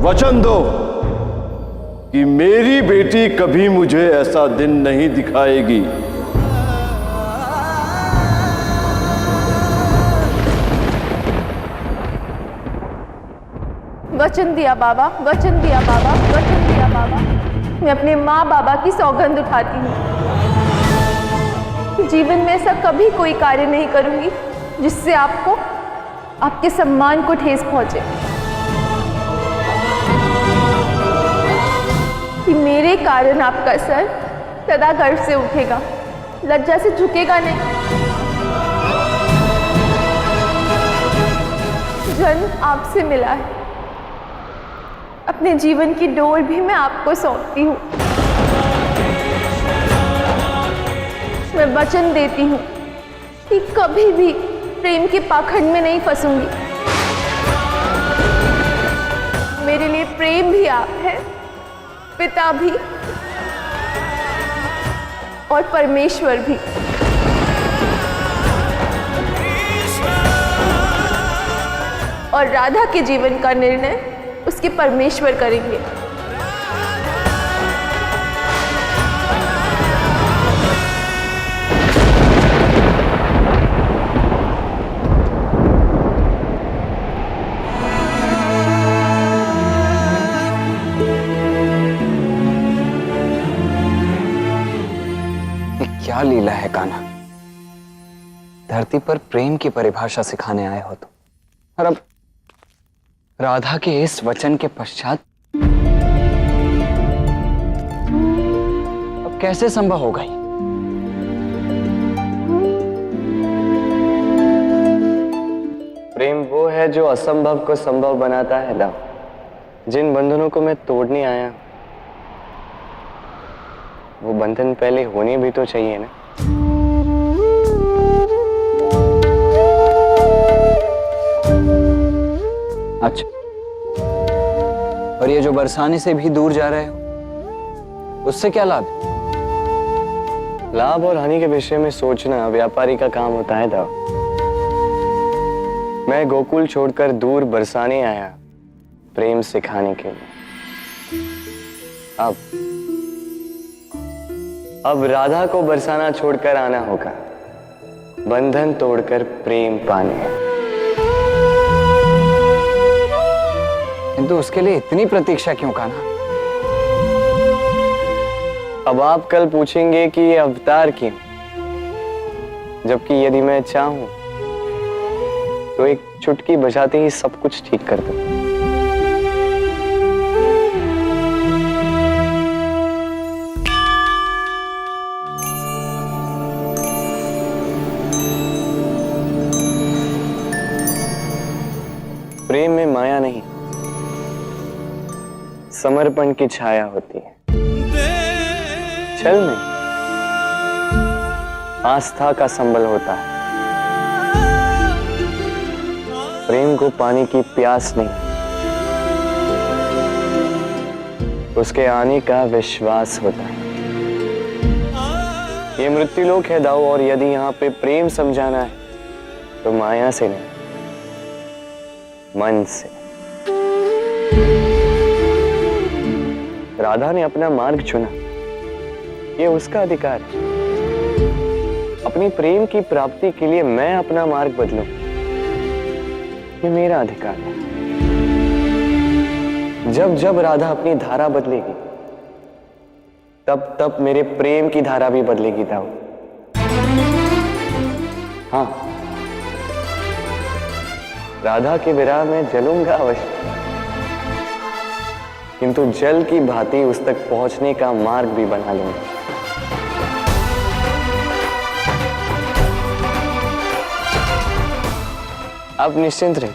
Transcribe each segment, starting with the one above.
वचन दो कि मेरी बेटी कभी मुझे ऐसा दिन नहीं दिखाएगी। वचन दिया बाबा, वचन दिया बाबा, वचन दिया बाबा। मैं अपने माँ बाबा की सौगंध उठाती हूँ कि जीवन में ऐसा कभी कोई कार्य नहीं करूंगी जिससे आपको, आपके सम्मान को ठेस पहुंचे। कि मेरे कारण आपका सर सदा गर्व से उठेगा, लज्जा से झुकेगा नहीं। जन्म आपसे मिला है, अपने जीवन की डोर भी मैं आपको सौंपती हूँ। मैं वचन देती हूँ कि कभी भी प्रेम के पाखंड में नहीं फंसूंगी। मेरे लिए प्रेम भी आप हैं, पिता भी और परमेश्वर भी। और राधा के जीवन का निर्णय उसके परमेश्वर करेंगे। ये क्या लीला है कान्हा? धरती पर प्रेम की परिभाषा सिखाने आए हो तुम, और अब राधा के इस वचन के पश्चात अब कैसे संभव होगा? प्रेम वो है जो असंभव को संभव बनाता है दाव। जिन बंधनों को मैं तोड़ने आया, वो बंधन पहले होने भी तो चाहिए ना। अच्छा, और ये जो बरसाने से भी दूर जा रहे हो, उससे क्या लाभ? लाभ और हानि के विषय में सोचना व्यापारी का काम होता है दाव। मैं गोकुल छोड़कर दूर बरसाने आया प्रेम सिखाने के लिए। अब राधा को बरसाना छोड़कर आना होगा, बंधन तोड़कर प्रेम पाने। किंतु उसके लिए इतनी प्रतीक्षा क्यों कान्हा? अब आप कल पूछेंगे कि ये अवतार क्यों, जबकि यदि मैं चाहूं तो एक चुटकी बजाते ही सब कुछ ठीक कर दूं। प्रेम में माया नहीं, समर्पण की छाया होती है। छल में आस्था का संबल होता है। प्रेम को पानी की प्यास नहीं, उसके आने का विश्वास होता है। ये मृत्युलोक है दाऊ, और यदि यहाँ पे प्रेम समझाना है तो माया से नहीं, मन से। राधा ने अपना मार्ग चुना, ये उसका अधिकार है। अपनी प्रेम की प्राप्ति के लिए मैं अपना मार्ग बदलूं, ये मेरा अधिकार है। जब जब राधा अपनी धारा बदलेगी, तब तब मेरे प्रेम की धारा भी बदलेगी दाऊ। हाँ, राधा के विरह में जलूंगा अवश्य, किंतु जल की भांति उस तक पहुंचने का मार्ग भी बना लूंगा। अब निश्चिंत रहे,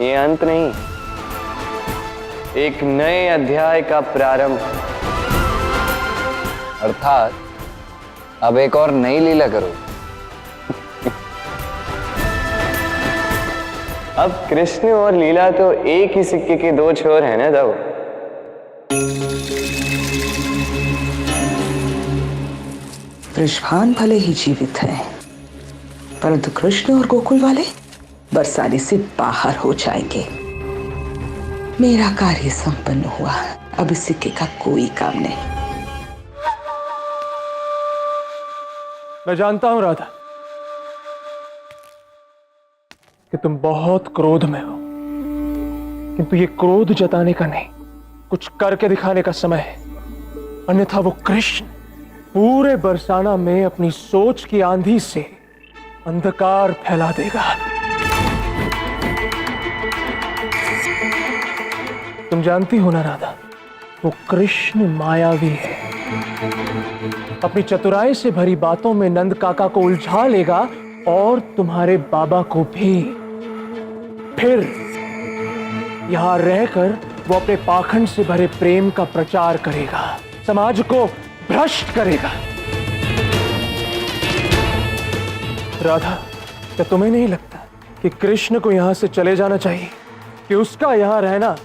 ये अंत नहीं, एक नए अध्याय का प्रारंभ। अर्थात अब एक और नई लीला करो। अब कृष्ण और लीला तो एक ही सिक्के के दो छोर हैं ना दाऊ। वृषभान भले ही जीवित हैं, परंतु कृष्ण और गोकुल वाले बरसाने से बाहर हो जाएंगे। मेरा कार्य संपन्न हुआ। अब इस सिक्के का कोई काम नहीं। मैं जानता हूं राधा कि तुम बहुत क्रोध में हो, किंतु ये क्रोध जताने का नहीं, कुछ करके दिखाने का समय है। अन्यथा वो कृष्ण पूरे बरसाना में अपनी सोच की आंधी से अंधकार फैला देगा। तुम जानती हो ना राधा, वो कृष्ण मायावी है। अपनी चतुराई से भरी बातों में नंद काका को उलझा लेगा और तुम्हारे बाबा को भी। फिर यहां रहकर वो अपने पाखंड से भरे प्रेम का प्रचार करेगा, समाज को भ्रष्ट करेगा। राधा, क्या तुम्हें नहीं लगता कि कृष्ण को यहां से चले जाना चाहिए, कि उसका यहां रहना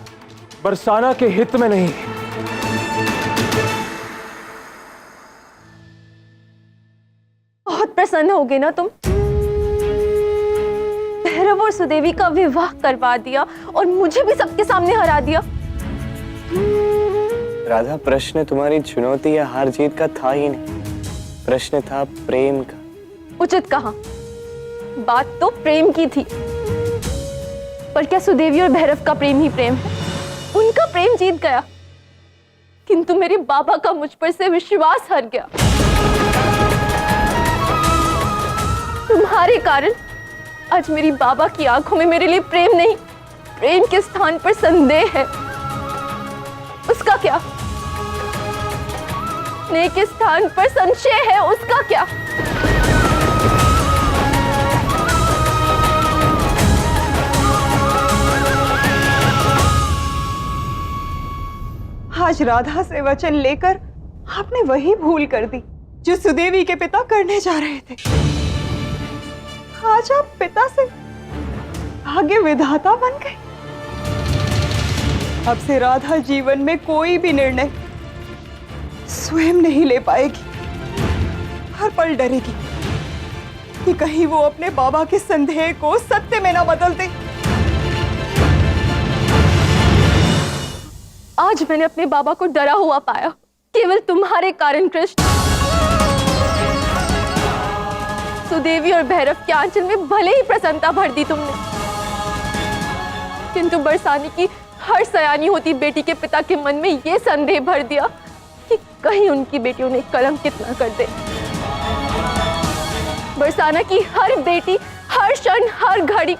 बरसाना के हित में नहीं है? बहुत प्रसन्न हो गए ना तुम? भैरव और सुदेवी का विवाह करवा दिया और मुझे भी सबके सामने हरा दिया। राधा, प्रश्न तुम्हारी चुनौती या हार जीत का था ही नहीं, प्रश्न था प्रेम का। उचित कहा, बात तो प्रेम की थी, पर क्या सुदेवी और भैरव का प्रेम ही प्रेम है? उनका प्रेम जीत गया, किंतु मेरे बाबा का मुझ पर से विश्वास हट गया। तुम्हारे कारण आज मेरी बाबा की आंखों में मेरे लिए प्रेम नहीं, प्रेम के स्थान पर संदेह है। उसका क्या? स्नेह के स्थान पर संशय है, उसका क्या? आज राधा से वचन लेकर आपने वही भूल कर दी जो सुदेवी के पिता करने जा रहे थे। आज आप पिता से भाग्य विधाता बन गए। अब से राधा जीवन में कोई भी निर्णय स्वयं नहीं ले पाएगी, हर पल डरेगी कि कहीं वो अपने बाबा के संदेह को सत्य में ना बदल दे। आज मैंने अपने बाबा को डरा हुआ पाया, केवल तुम्हारे कारण कृष्ण। सुदेवी और भैरव के आंचल में भले ही प्रसन्नता भर दी तुमने, किंतु बरसाने की हर सयानी होती बेटी के पिता के मन में यह संदेह भर दिया कि कहीं उनकी बेटी उन्हें कलंकित न कर दे। बरसाना की हर बेटी हर क्षण हर घड़ी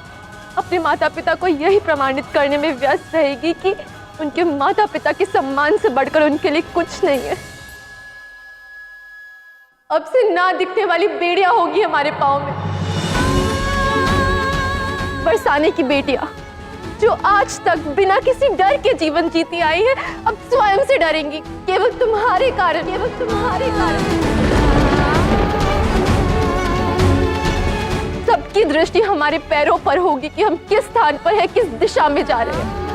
अपने माता पिता को यही प्रमाणित करने में व्यस्त रहेगी कि उनके माता पिता के सम्मान से बढ़कर उनके लिए कुछ नहीं है। अब से ना दिखने वाली बेड़ियां होगी हमारे पांव में। बरसाने की बेटियां जो आज तक बिना किसी डर के जीवन जीती आई है, अब स्वयं से डरेंगी, केवल तुम्हारे कारण, केवल तुम्हारे कारण। सबकी दृष्टि हमारे पैरों पर होगी कि हम किस स्थान पर हैं, किस दिशा में जा रहे हैं।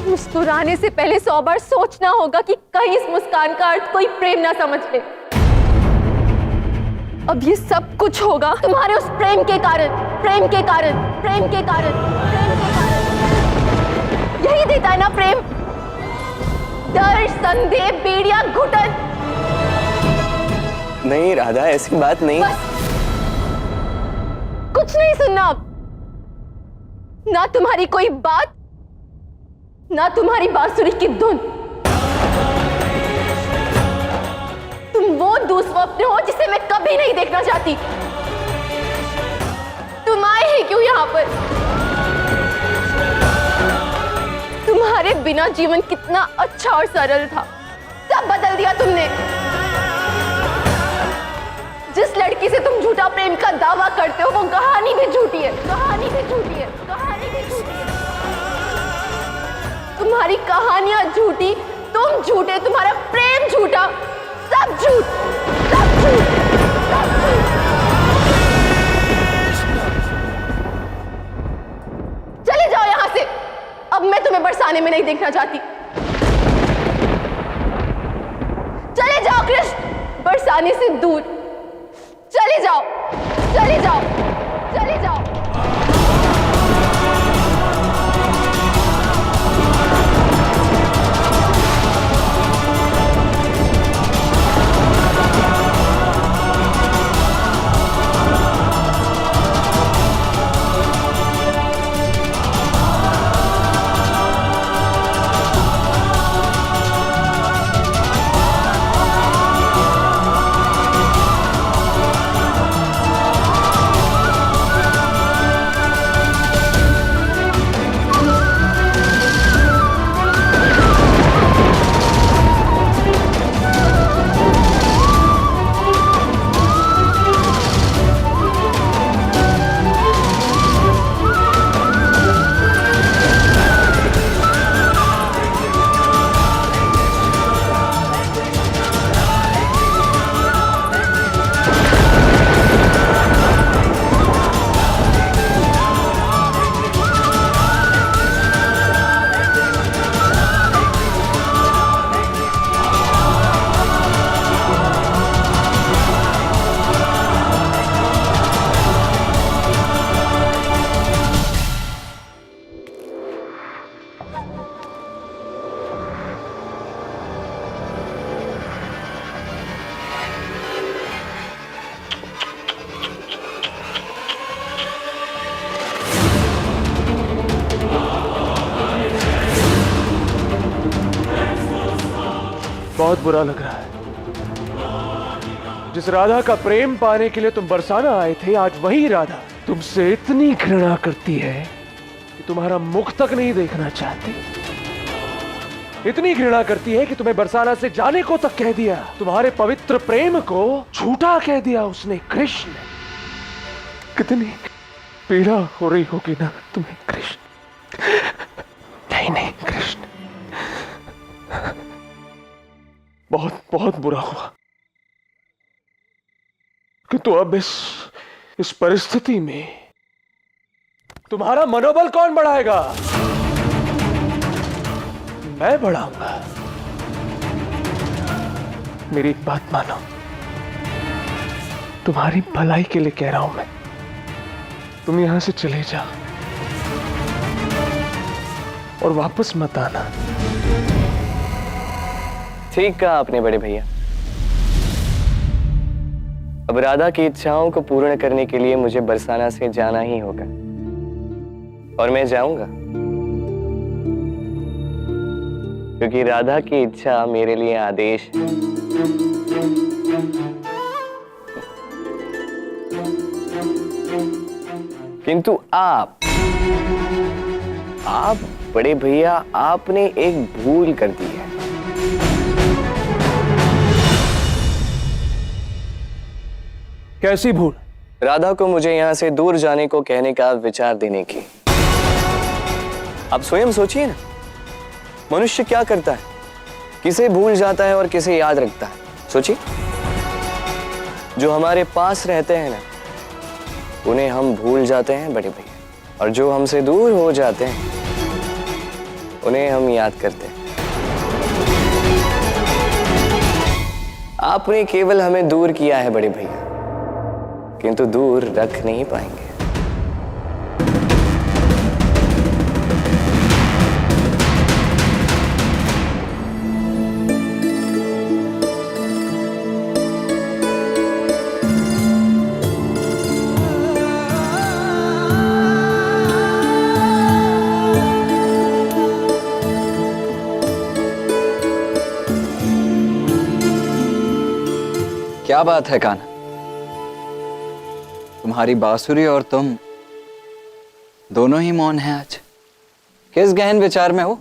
मुस्कुराने से पहले 100 बार सोचना होगा कि कहीं इस मुस्कान का अर्थ कोई प्रेम ना समझ ले। अब ये सब कुछ होगा तुम्हारे उस प्रेम के कारण, प्रेम के कारण, प्रेम के कारण, प्रेम के कारण। यही देता है ना प्रेम? डर, संदेह, बेड़िया, घुटन। नहीं राधा, ऐसी बात नहीं। बस कुछ नहीं सुनना अब, ना तुम्हारी कोई बात, ना तुम्हारी बांसुरी की धुन। तुम वो दुस्वप्न हो जिसे मैं कभी नहीं देखना चाहती। तुम आए ही क्यों यहां पर? तुम्हारे बिना जीवन कितना अच्छा और सरल था, सब बदल दिया तुमने। जिस लड़की से तुम झूठा प्रेम का दावा करते हो वो कहानी भी झूठी है, कहानी भी झूठी है, कहानी भी झूठी है। तुम्हारी कहानियां झूठी, तुम झूठे, तुम्हारा प्रेम झूठा, सब झूठ, सब झूठ, सब झूठ। चले जाओ यहां से, अब मैं तुम्हें बरसाने में नहीं देखना चाहती। चले जाओ कृष्ण, बरसाने से दूर। चले जाओ, चले जाओ, चले जाओ। बहुत बुरा लग रहा है। जिस राधा का प्रेम पाने के लिए तुम बरसाना आए थे, आज वही राधा तुमसे इतनी घृणा करती है कि तुम्हारा मुख तक नहीं देखना चाहती। इतनी घृणा करती है कि तुम्हें बरसाना से जाने को तक कह दिया। तुम्हारे पवित्र प्रेम को झूठा कह दिया उसने। कृष्ण, कितनी पीड़ा हो रही होगी ना तुम्हें कृष्ण। नहीं नहीं कृष्ण, बहुत बहुत बुरा हुआ। किंतु अब इस परिस्थिति में तुम्हारा मनोबल कौन बढ़ाएगा? मैं बढ़ाऊंगा। मेरी एक बात मानो, तुम्हारी भलाई के लिए कह रहा हूं मैं। तुम यहां से चले जाओ और वापस मत आना। ठीक कहा आपने बड़े भैया। अब राधा की इच्छाओं को पूर्ण करने के लिए मुझे बरसाना से जाना ही होगा, और मैं जाऊंगा, क्योंकि राधा की इच्छा मेरे लिए आदेश है। किंतु आप बड़े भैया, आपने एक भूल कर दी है। कैसी भूल? राधा को मुझे यहां से दूर जाने को कहने का विचार देने की। आप स्वयं सोचिए ना, मनुष्य क्या करता है, किसे भूल जाता है और किसे याद रखता है। सोचिए, जो हमारे पास रहते हैं ना, उन्हें हम भूल जाते हैं बड़े भैया, और जो हमसे दूर हो जाते हैं उन्हें हम याद करते हैं। आपने केवल हमें दूर किया है बड़े भैया, किंतु दूर रख नहीं पाएंगे। क्या बात है कान्हा, तुम्हारी बांसुरी और तुम दोनों ही मौन हैं आज। किस गहन विचार में हो?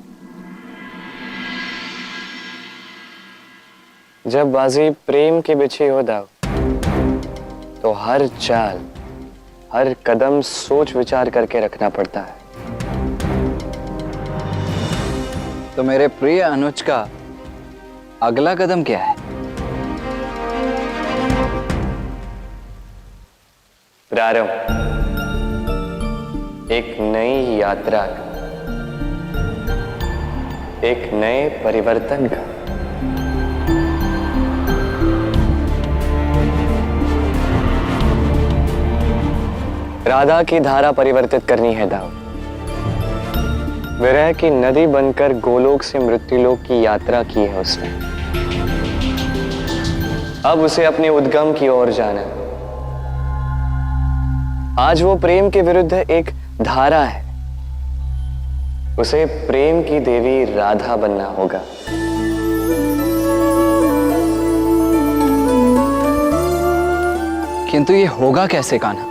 जब बाजी प्रेम के बिछे हो दाव, तो हर चाल, हर कदम सोच विचार करके रखना पड़ता है। तो मेरे प्रिय अनुज का अगला कदम क्या है? प्रारंभ एक नई यात्रा का, एक नए परिवर्तन का। राधा की धारा परिवर्तित करनी है दाव। विरह की नदी बनकर गोलोक से मृत्युलोक की यात्रा की है उसने। अब उसे अपने उद्गम की ओर जाना है। आज वो प्रेम के विरुद्ध एक धारा है। उसे प्रेम की देवी राधा बनना होगा। किंतु ये होगा कैसे कान्हा?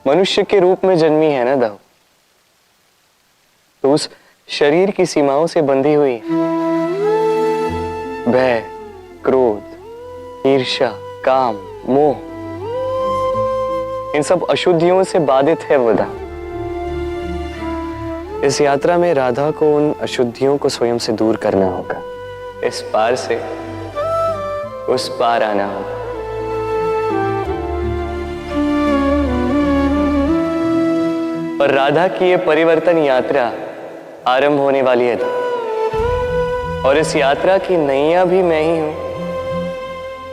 मनुष्य के रूप में जन्मी है ना दाऊ, तो उस शरीर की सीमाओं से बंधी हुई भय, क्रोध, ईर्ष्या, काम, मोह, इन सब अशुद्धियों से बाधित है वो दाऊ। इस यात्रा में राधा को उन अशुद्धियों को स्वयं से दूर करना होगा। इस पार से उस पार आना होगा। और राधा की ये परिवर्तन यात्रा आरंभ होने वाली है, और इस यात्रा की नैया भी मैं ही हूं,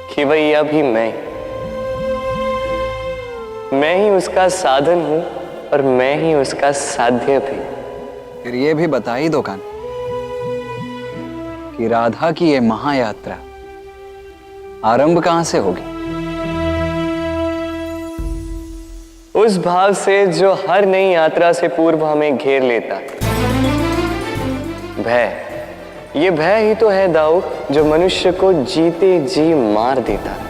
खिवैया भी मैं ही उसका साधन हूं, और मैं ही उसका साध्य भी। फिर ये भी बता ही दो कान्हा कि राधा की ये महायात्रा आरंभ कहां से होगी? उस भाव से जो हर नई यात्रा से पूर्व हमें घेर लेता है। भय, ये भय ही तो है दाऊ जो मनुष्य को जीते जी मार देता है।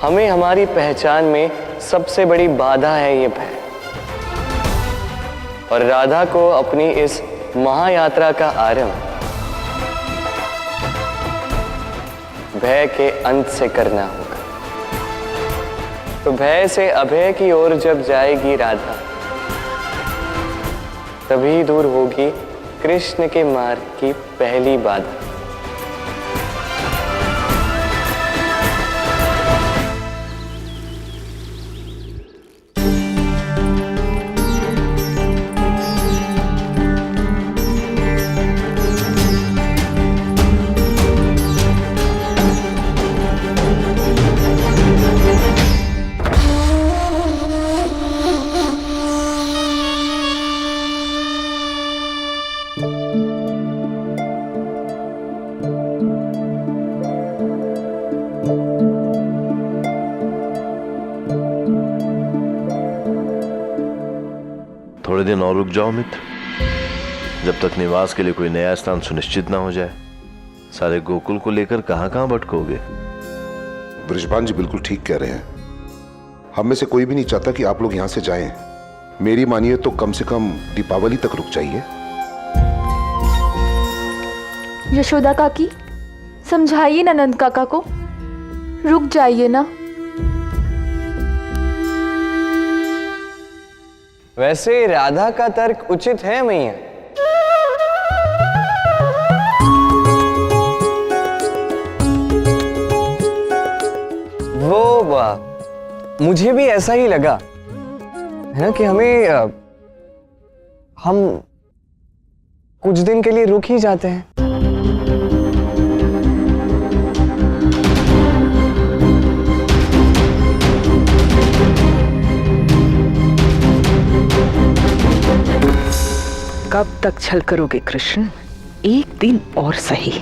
हमें हमारी पहचान में सबसे बड़ी बाधा है ये भय। और राधा को अपनी इस महायात्रा का आरंभ भय के अंत से करना होगा। तो भय से अभय की ओर जब जाएगी राधा, तभी दूर होगी कृष्ण के मार्ग की पहली बाधा। थोड़े दिन और रुक जाओ मित्र, जब तक निवास के लिए कोई नया स्थान सुनिश्चित ना हो जाए। सारे गोकुल को लेकर कहां कहां भटकोगे? बृजभान जी बिल्कुल ठीक कह रहे हैं। हम में से कोई भी नहीं चाहता कि आप लोग यहां से जाएं। मेरी मानिए तो कम से कम दीपावली तक रुक जाइए। यशोदा काकी, समझाइए ना नंद काका को, रुक जाइए ना। वैसे राधा का तर्क उचित है मैया। मुझे भी ऐसा ही लगा है ना कि हम कुछ दिन के लिए रुक ही जाते हैं। कब तक छल करोगे कृष्ण? एक दिन और सही,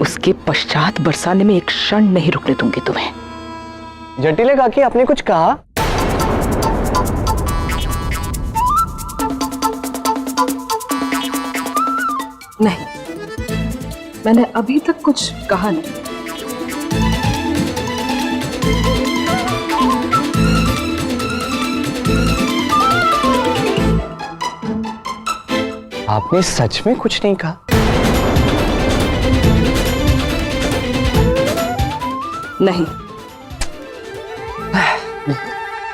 उसके पश्चात बरसाने में एक क्षण नहीं रुकने दूंगी तुम्हें। जटिले काकी, आपने कुछ कहा? नहीं, मैंने अभी तक कुछ कहा नहीं। आपने सच में कुछ नहीं कहा? नहीं।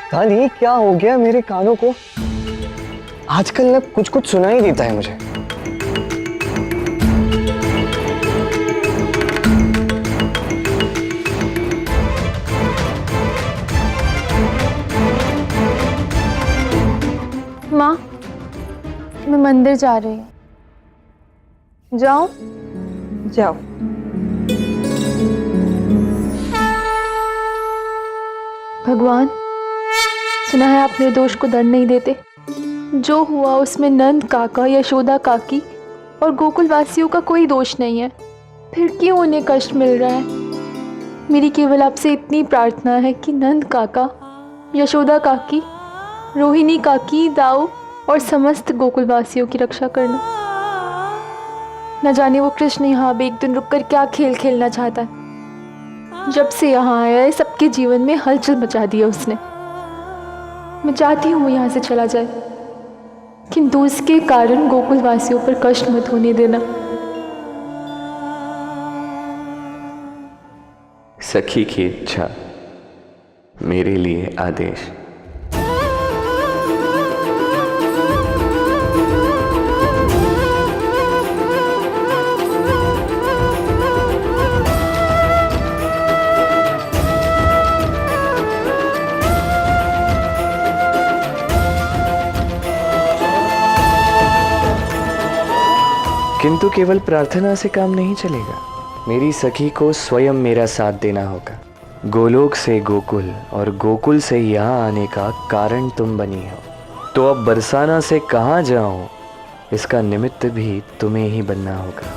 पता नहीं क्या हो गया मेरे कानों को, आजकल ना कुछ कुछ सुनाई देता है मुझे। माँ, मैं मंदिर जा रही हूँ। जाओ? जाओ। भगवान, सुना है आप निर्दोष को दंड नहीं देते। जो हुआ उसमें नंद काका, यशोदा काकी और गोकुल वासियों का कोई दोष नहीं है, फिर क्यों उन्हें कष्ट मिल रहा है? मेरी केवल आपसे इतनी प्रार्थना है कि नंद काका, यशोदा काकी, रोहिणी काकी, दाऊ और समस्त गोकुल वासियों की रक्षा करना। न जाने वो कृष्ण यहाँ अब एक दिन रुककर क्या खेल खेलना चाहता है। जब से यहाँ आया है सबके जीवन में हलचल मचा दी है उसने। मैं चाहती हूँ यहाँ से चला जाए, किंतु उसके कारण गोकुल वासियों पर कष्ट मत होने देना। सखी की इच्छा मेरे लिए आदेश। किंतु केवल प्रार्थना से काम नहीं चलेगा। मेरी सखी को स्वयं मेरा साथ देना होगा। गोलोक से गोकुल और गोकुल से यहाँ आने का कारण तुम बनी हो, तो अब बरसाना से कहाँ जाऊं इसका निमित्त भी तुम्हें ही बनना होगा।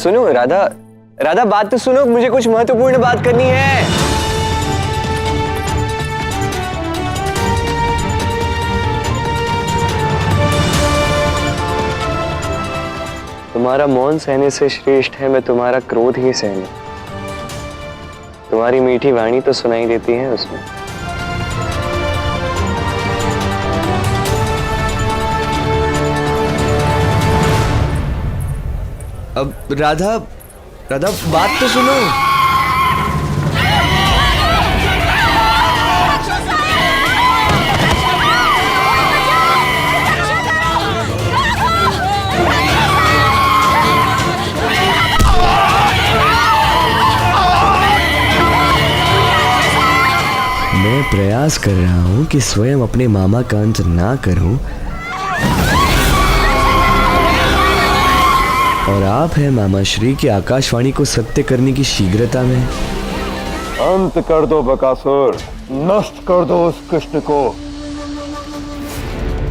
सुनो राधा, राधा बात तो सुनो, मुझे कुछ महत्वपूर्ण बात करनी है। तुम्हारा मौन सहने से श्रेष्ठ है मैं तुम्हारा क्रोध ही सहने। तुम्हारी मीठी वाणी तो सुनाई देती है उसमें। अब राधा, राधा बात तो सुनो। मैं प्रयास कर रहा हूं कि स्वयं अपने मामा का अंत ना करूं, और आप हैं मामा श्री की आकाशवाणी को सत्य करने की शीघ्रता में। अंत कर दो बकासुर, नष्ट कर दो उस कृष्ण को,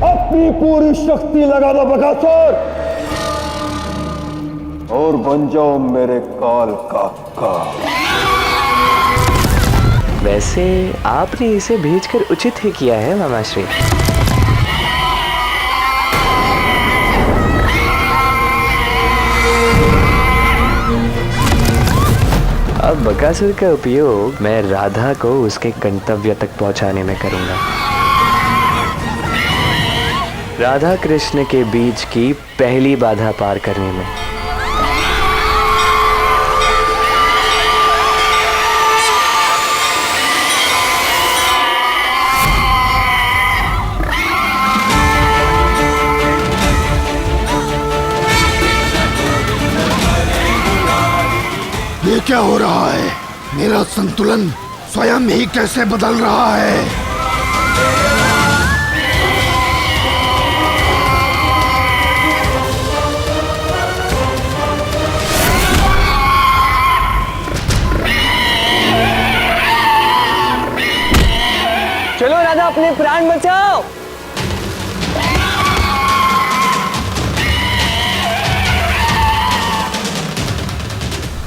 अपनी पूरी शक्ति लगा दो बकासुर, और बन जाओ मेरे काल का काल। वैसे आपने इसे भेजकर उचित ही किया है मामा श्री। अब बकासुर का उपयोग मैं राधा को उसके गंतव्य तक पहुंचाने में करूंगा। राधा कृष्ण के बीच की पहली बाधा पार करने में। ये क्या हो रहा है? मेरा संतुलन स्वयं ही कैसे बदल रहा है? चलो राधा, अपने प्राण बचाओ।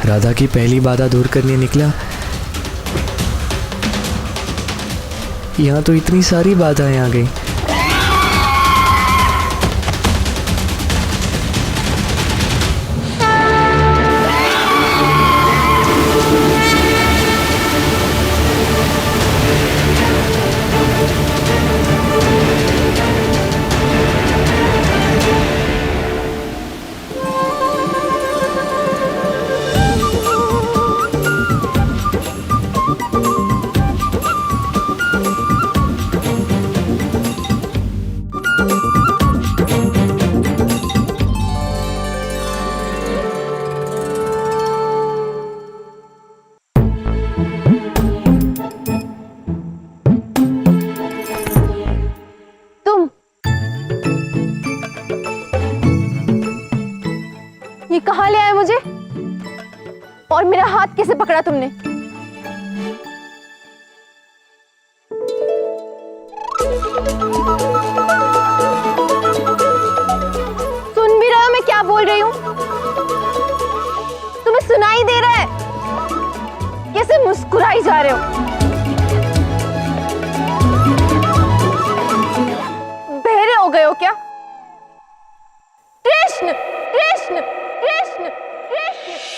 राधा की पहली बाधा दूर करने निकला, यहाँ तो इतनी सारी बाधाएं आ गई। ये कहां ले आए मुझे? और मेरा हाथ कैसे पकड़ा तुमने? सुन भी रहे हो मैं क्या बोल रही हूं? तुम्हें सुनाई दे रहा है? कैसे मुस्कुराई जा रहे हो? बहरे हो गए हो क्या? कृष्ण कृष्ण कृष्ण कृष्ण,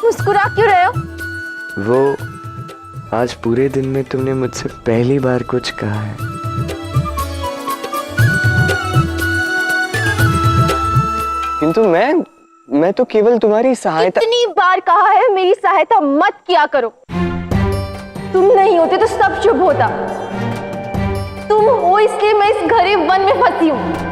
मुस्कुरा क्यों रहे हो? वो आज पूरे दिन में तुमने मुझसे पहली बार कुछ कहा है। किंतु मैं तो केवल तुम्हारी सहायता। इतनी बार कहा है मेरी सहायता मत किया करो। तुम नहीं होते तो सब चुप होता। तुम हो इसलिए मैं इस घरे वन में फंसी हूं।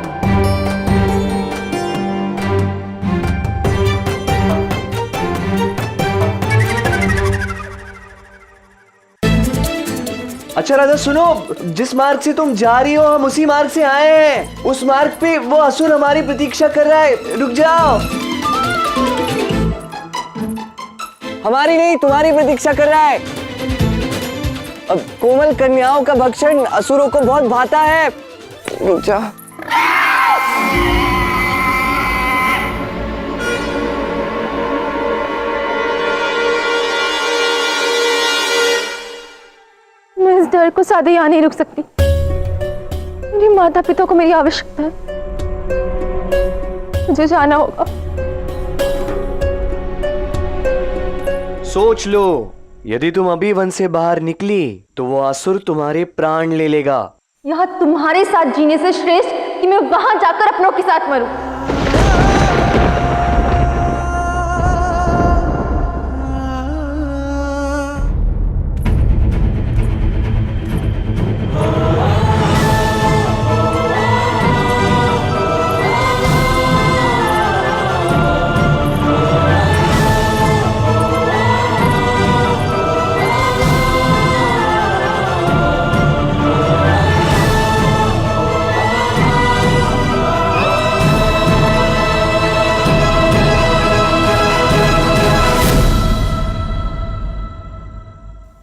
अच्छा राधा सुनो, जिस मार्ग से तुम जा रही हो हम उसी मार्ग से आए हैं। उस मार्ग पे वो असुर हमारी प्रतीक्षा कर रहा है, रुक जाओ। हमारी नहीं तुम्हारी प्रतीक्षा कर रहा है। अब कोमल कन्याओं का भक्षण असुरों को बहुत भाता है। रुक जाओ। सर को सादे यहाँ नहीं रुक सकती। मेरे माता पिता को मेरी आवश्यकता है, मुझे जाना होगा। सोच लो, यदि तुम अभी वन से बाहर निकली तो वो असुर तुम्हारे प्राण ले लेगा। यहाँ तुम्हारे साथ जीने से श्रेष्ठ कि मैं वहां जाकर अपनों के साथ मरूं।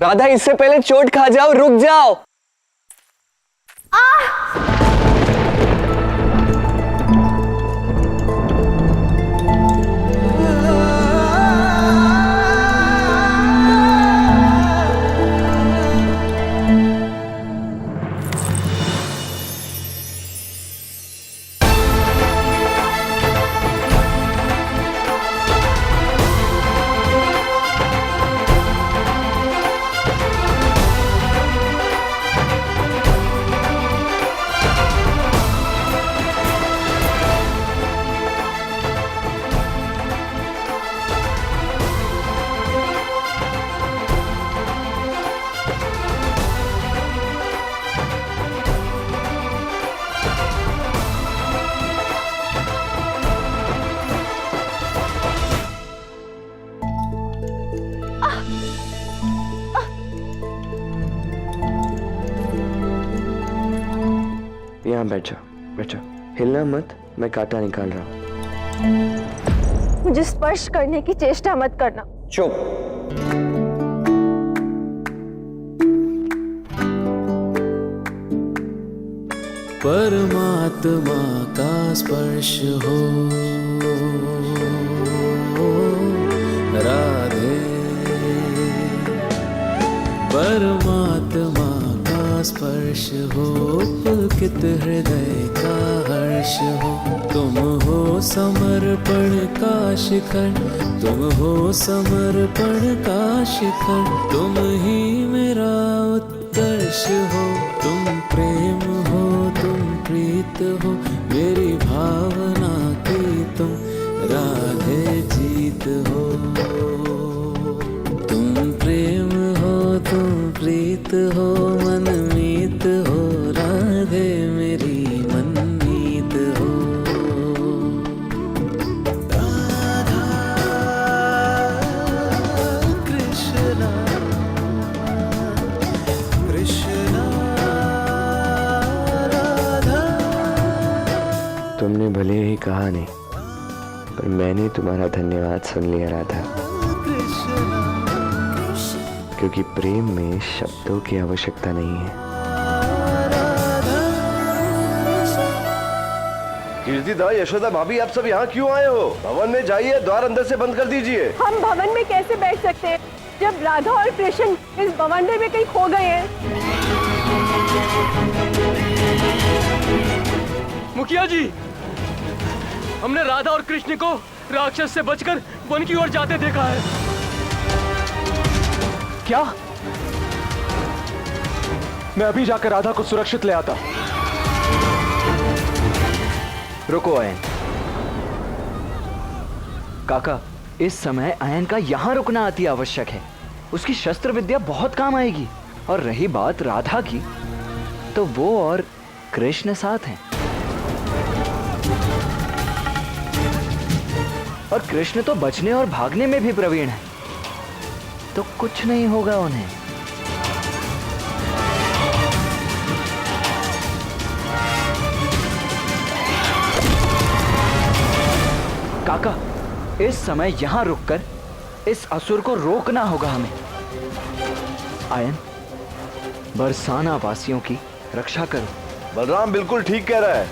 राधा, इससे पहले चोट खा जाओ, रुक जाओ। यहाँ बैठ जाओ, बैठ जाओ, हिलना मत, मैं कांटा निकाल रहा हूँ। मुझे स्पर्श करने की चेष्टा मत करना। चुप। परमात्मा का स्पर्श हो राधे, परमात्मा का स्पर्श हो, पुलकित हृदय का हर्ष हो। तुम हो समर्पण का शिखर, तुम हो समर्पण का शिखर, तुम ही मेरा उत्कर्ष हो। तुम प्रेम हो, तुम प्रीत हो, मेरी भावना की तुम राधे जीत हो। तुम प्रेम हो, तुम प्रीत हो, मनमीत हो, राधे मेरी मनमीत हो। राधा कृष्णा कृष्णा राधा। तुमने भले ही कहा नहीं, पर मैंने तुम्हारा धन्यवाद सुन लिया राधा, क्योंकि प्रेम में शब्दों की आवश्यकता नहीं है। कीर्तिदा, यशोदा भाभी, आप सब यहाँ क्यों आए हो? भवन में जाइए, द्वार अंदर से बंद कर दीजिए। हम भवन में कैसे बैठ सकते हैं जब राधा और कृष्ण इस बवंडर में कहीं खो गए हैं? मुखिया जी, हमने राधा और कृष्ण को राक्षस से बचकर वन की ओर जाते देखा है। क्या? मैं अभी जाकर राधा को सुरक्षित ले आता। रुको आयन। काका, इस समय आयन का यहाँ रुकना अति आवश्यक है। उसकी शस्त्र विद्या बहुत काम आएगी। और रही बात राधा की, तो वो और कृष्ण साथ हैं। और कृष्ण तो बचने और भागने में भी प्रवीण है, तो कुछ नहीं होगा उन्हें। काका, इस समय यहां रुककर इस असुर को रोकना होगा हमें। आयन, बरसाना वासियों की रक्षा करो। बलराम बिल्कुल ठीक कह रहा है।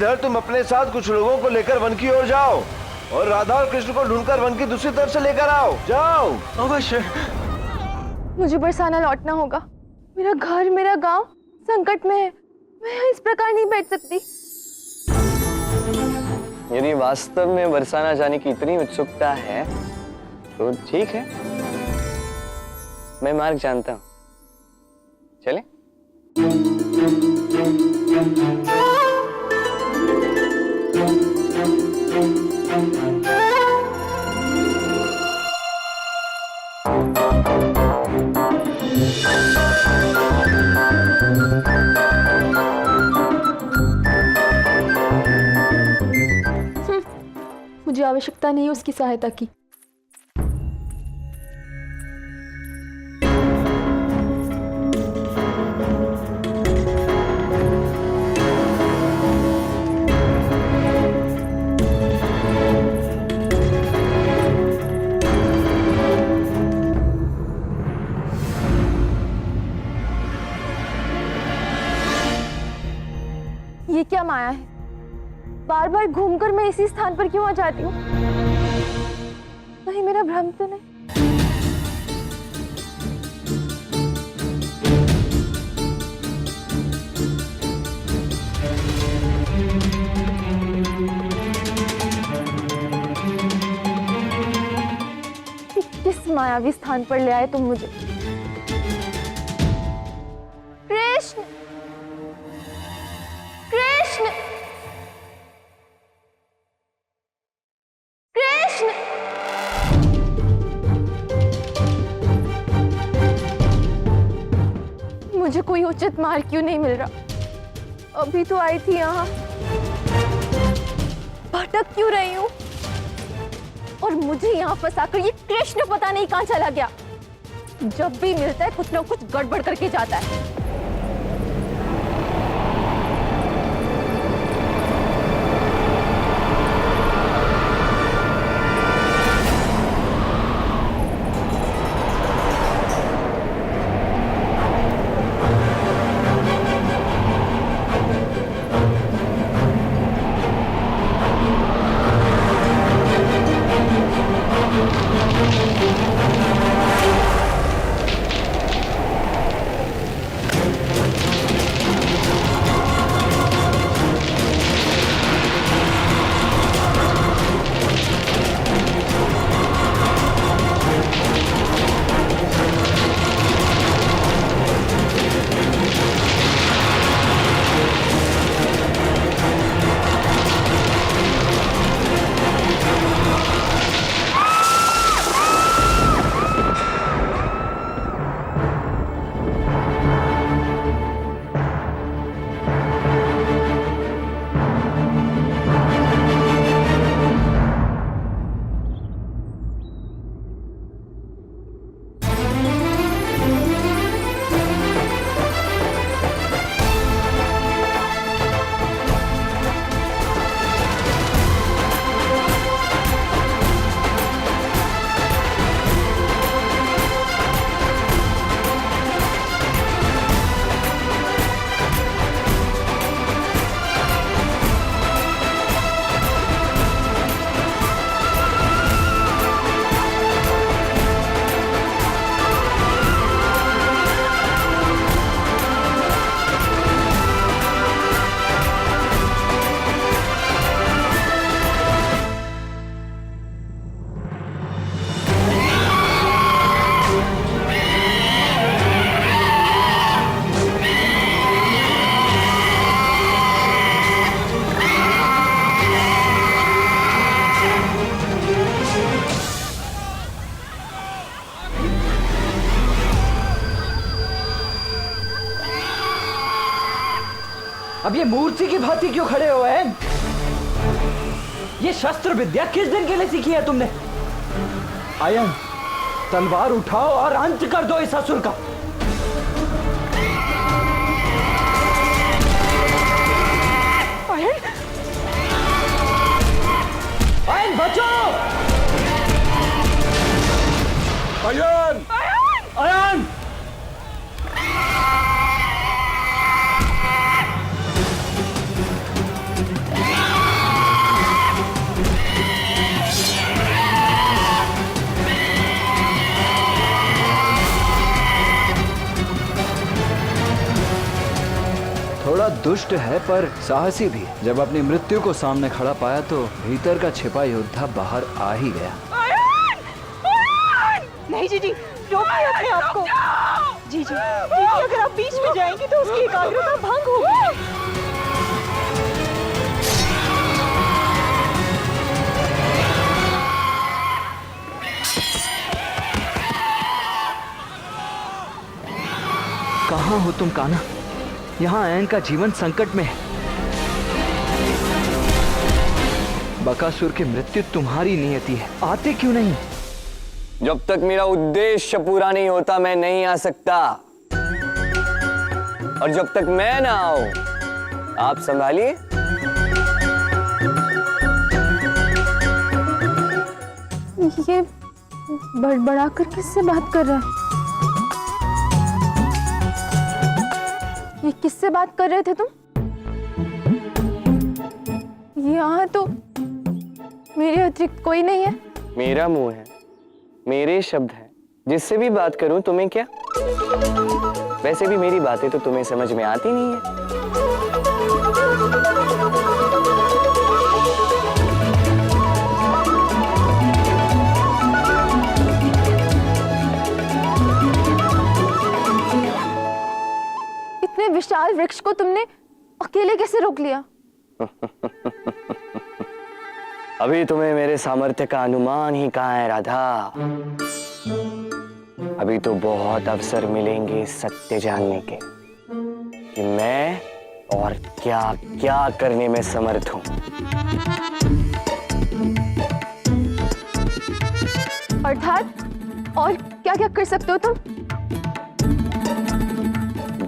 इधर तुम अपने साथ कुछ लोगों को लेकर वन की ओर जाओ और राधा और कृष्ण को ढूंढकर वन की दूसरी तरफ से लेकर आओ। जाओ। अवश्य। मुझे बरसाना लौटना होगा। मेरा घर, मेरा गांव संकट में है। मैं यहाँ इस प्रकार नहीं बैठ सकती। यदि वास्तव में बरसाना जाने की इतनी उत्सुकता है तो ठीक है, मैं मार्ग जानता हूँ, चले? मुझे आवश्यकता नहीं है उसकी सहायता की। ये क्या माया है? बार बार घूमकर मैं इसी स्थान पर क्यों आ जाती हूँ? कहीं मेरा भ्रम तो नहीं? किस मायावी स्थान पर ले आए तुम मुझे? कृष्ण, कृष्ण, कृष्ण। मुझे कोई उचित मार्ग क्यों नहीं मिल रहा? अभी तो आई थी यहाँ, भटक क्यों रही हूँ? और मुझे यहाँ फंसाकर ये कृष्ण पता नहीं कहाँ चला गया। जब भी मिलता है कुछ ना कुछ गड़बड़ करके जाता है। अब ये मूर्ति की भांति क्यों खड़े हो हैं? ये शस्त्र विद्या किस दिन के लिए सीखी है तुमने? आयन, तलवार उठाओ और अंत कर दो इस असुर का। आयन, आयन बचो! आयन! आयन! थोड़ा दुष्ट है पर साहसी भी। जब अपनी मृत्यु को सामने खड़ा पाया तो भीतर का छिपा योद्धा बाहर आ ही गया। नहीं जी, रोकिए अपने आप को। जी, अगर आप बीच में जाएंगी तो उसकी एकाग्रता भंग होगी। कहाँ हो तुम कान्हा? यहाँ आयन का जीवन संकट में है। बकासुर की मृत्यु तुम्हारी नियति है, आते क्यों नहीं? जब तक मेरा उद्देश्य पूरा नहीं होता मैं नहीं आ सकता, और जब तक मैं ना आऊं आप संभालिए। ये बड़बड़ा कर किससे बात कर रहा है? ये किससे बात कर रहे थे तुम? यहाँ तो मेरे अतिरिक्त कोई नहीं है। मेरा मुंह है, मेरे शब्द हैं, जिससे भी बात करूं तुम्हें क्या? वैसे भी मेरी बातें तो तुम्हें समझ में आती नहीं है। इतने विशाल वृक्ष को तुमने अकेले कैसे रोक लिया? अभी तुम्हें मेरे सामर्थ्य का अनुमान ही कहाँ है राधा। अभी तो बहुत अवसर मिलेंगे सत्य जानने के कि मैं और क्या क्या करने में समर्थ हूं। अर्थात और क्या क्या कर सकते हो तुम?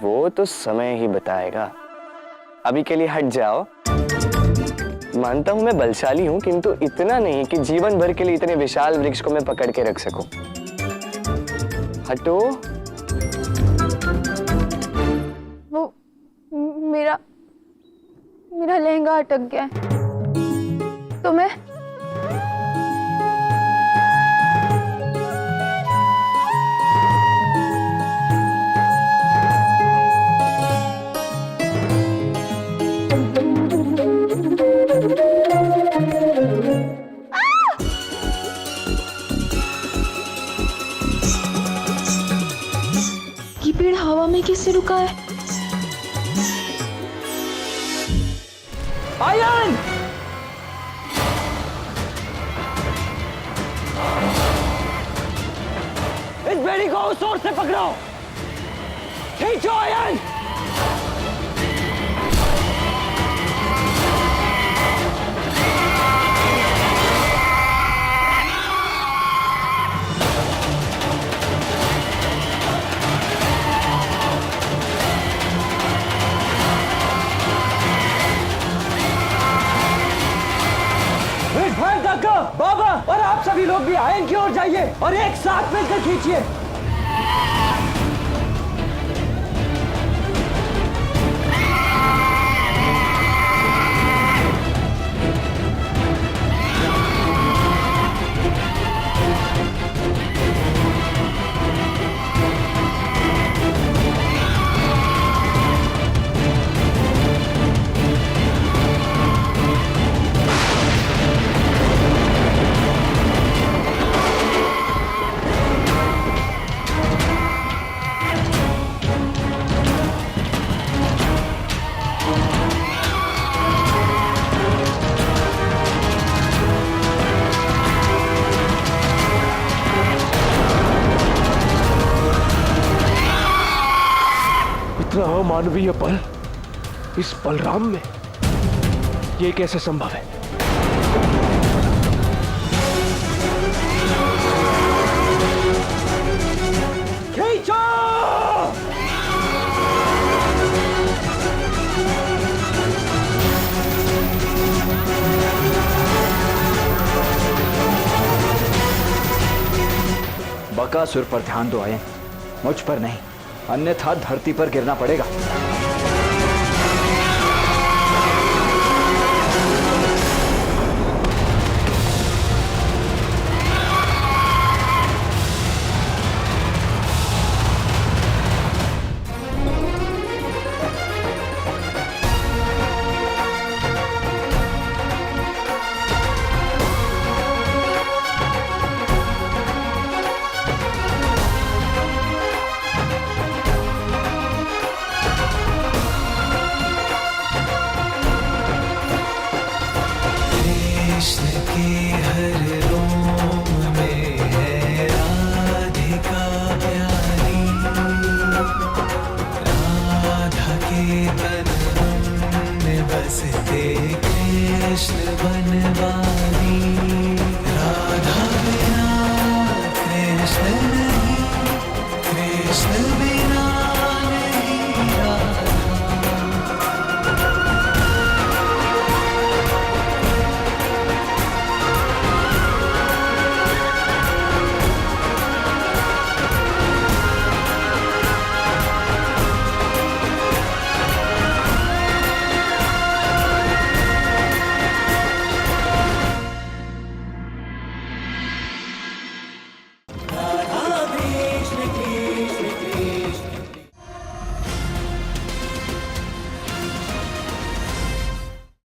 वो तो समय ही बताएगा। अभी के लिए हट जाओ। मानता हूं मैं बलशाली हूं, किंतु इतना नहीं कि जीवन भर के लिए इतने विशाल वृक्ष को मैं पकड़ के रख सकूं। हटो। वो मेरा लहंगा अटक गया है तो मैं पेड़ हवा में कैसे रुका है? आयन! इस बेड़ी को उस ओर से पकड़ो। खींचो आयन! बाबा और आप सभी लोग भी आयन की ओर जाइए और एक साथ मिलकर खींचिए। अमानवीय पल इस बलराम में, ये कैसे संभव है? खींचो! बकासुर पर ध्यान दो आयन, मुझ पर नहीं, अन्यथा धरती पर गिरना पड़ेगा। कृष्ण भी